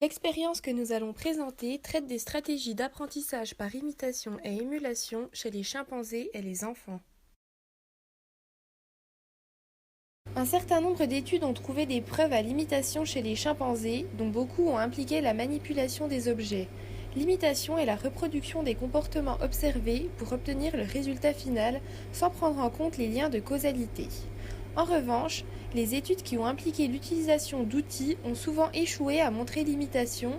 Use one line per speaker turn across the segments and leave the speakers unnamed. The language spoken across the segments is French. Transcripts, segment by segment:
L'expérience que nous allons présenter traite des stratégies d'apprentissage par imitation et émulation chez les chimpanzés et les enfants. Un certain nombre d'études ont trouvé des preuves à l'imitation chez les chimpanzés, dont beaucoup ont impliqué la manipulation des objets. L'imitation est la reproduction des comportements observés pour obtenir le résultat final sans prendre en compte les liens de causalité. En revanche, les études qui ont impliqué l'utilisation d'outils ont souvent échoué à montrer l'imitation,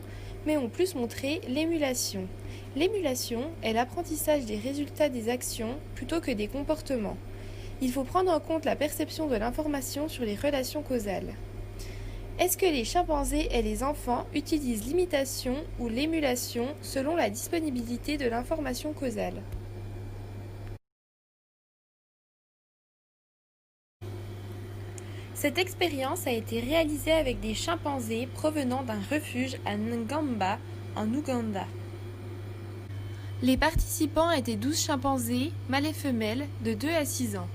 mais ont plus montré l'émulation. L'émulation est l'apprentissage des résultats des actions plutôt que des comportements. Il faut prendre en compte la perception de l'information sur les relations causales. Est-ce que les chimpanzés et les enfants utilisent l'imitation ou l'émulation selon la disponibilité de l'information causale ? Cette expérience a été réalisée avec des chimpanzés provenant d'un refuge à Ngamba, en Ouganda. Les participants étaient 12 chimpanzés, mâles et femelles, de 2 à 6 ans.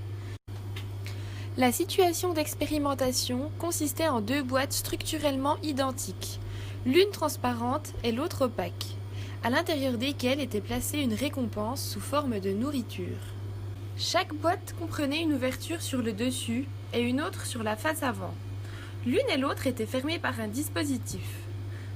La situation d'expérimentation consistait en 2 boîtes structurellement identiques, l'une transparente et l'autre opaque, à l'intérieur desquelles était placée une récompense sous forme de nourriture. Chaque boîte comprenait une ouverture sur le dessus et une autre sur la face avant. L'une et l'autre étaient fermées par un dispositif.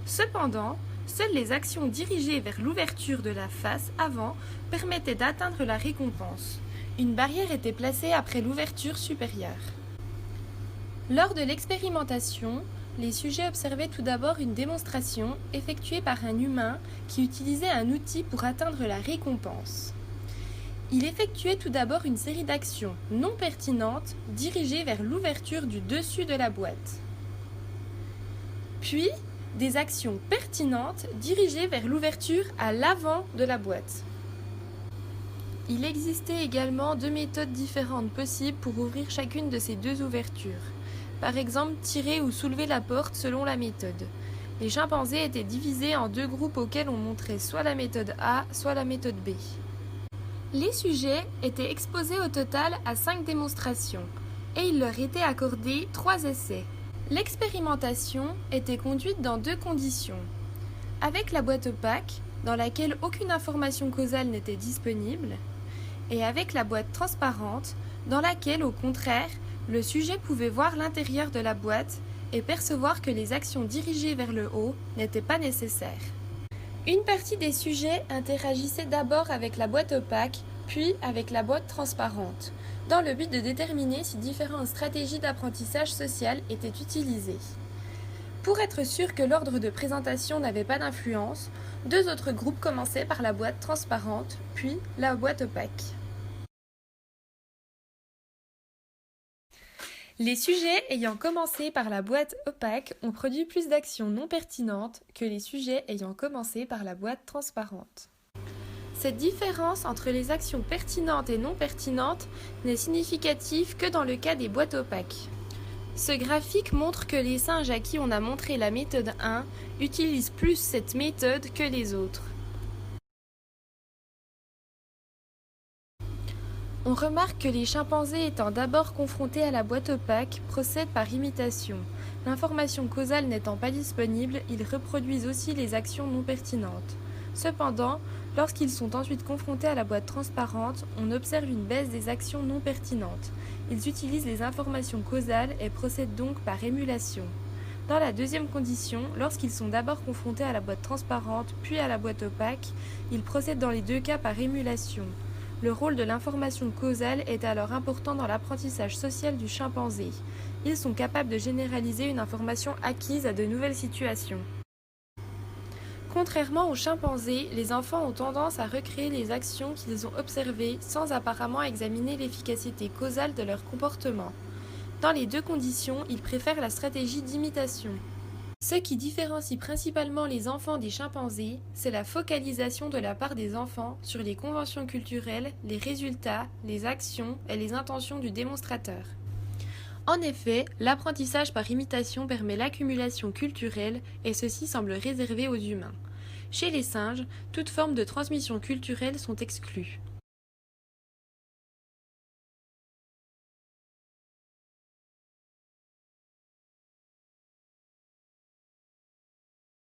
Cependant, seules les actions dirigées vers l'ouverture de la face avant permettaient d'atteindre la récompense. Une barrière était placée après l'ouverture supérieure. Lors de l'expérimentation, les sujets observaient tout d'abord une démonstration effectuée par un humain qui utilisait un outil pour atteindre la récompense. Il effectuait tout d'abord une série d'actions non pertinentes dirigées vers l'ouverture du dessus de la boîte. Puis, des actions pertinentes dirigées vers l'ouverture à l'avant de la boîte. Il existait également 2 méthodes différentes possibles pour ouvrir chacune de ces 2 ouvertures. Par exemple, tirer ou soulever la porte selon la méthode. Les chimpanzés étaient divisés en 2 groupes auxquels on montrait soit la méthode A, soit la méthode B. Les sujets étaient exposés au total à 5 démonstrations et il leur était accordé 3 essais. L'expérimentation était conduite dans 2 conditions. Avec la boîte opaque, dans laquelle aucune information causale n'était disponible, et avec la boîte transparente, dans laquelle, au contraire, le sujet pouvait voir l'intérieur de la boîte et percevoir que les actions dirigées vers le haut n'étaient pas nécessaires. Une partie des sujets interagissait d'abord avec la boîte opaque, puis avec la boîte transparente, dans le but de déterminer si différentes stratégies d'apprentissage social étaient utilisées. Pour être sûr que l'ordre de présentation n'avait pas d'influence, 2 autres groupes commençaient par la boîte transparente, puis la boîte opaque. Les sujets ayant commencé par la boîte opaque ont produit plus d'actions non pertinentes que les sujets ayant commencé par la boîte transparente. Cette différence entre les actions pertinentes et non pertinentes n'est significative que dans le cas des boîtes opaques. Ce graphique montre que les singes à qui on a montré la méthode 1 utilisent plus cette méthode que les autres. On remarque que les chimpanzés étant d'abord confrontés à la boîte opaque procèdent par imitation. L'information causale n'étant pas disponible, ils reproduisent aussi les actions non pertinentes. Cependant, lorsqu'ils sont ensuite confrontés à la boîte transparente, on observe une baisse des actions non pertinentes. Ils utilisent les informations causales et procèdent donc par émulation. Dans la deuxième condition, lorsqu'ils sont d'abord confrontés à la boîte transparente puis à la boîte opaque, ils procèdent dans les 2 cas par émulation. Le rôle de l'information causale est alors important dans l'apprentissage social du chimpanzé. Ils sont capables de généraliser une information acquise à de nouvelles situations. Contrairement aux chimpanzés, les enfants ont tendance à recréer les actions qu'ils ont observées sans apparemment examiner l'efficacité causale de leur comportement. Dans les 2 conditions, ils préfèrent la stratégie d'imitation. Ce qui différencie principalement les enfants des chimpanzés, c'est la focalisation de la part des enfants sur les conventions culturelles, les résultats, les actions et les intentions du démonstrateur. En effet, l'apprentissage par imitation permet l'accumulation culturelle et ceci semble réservé aux humains. Chez les singes, toute forme de transmission culturelle sont exclues.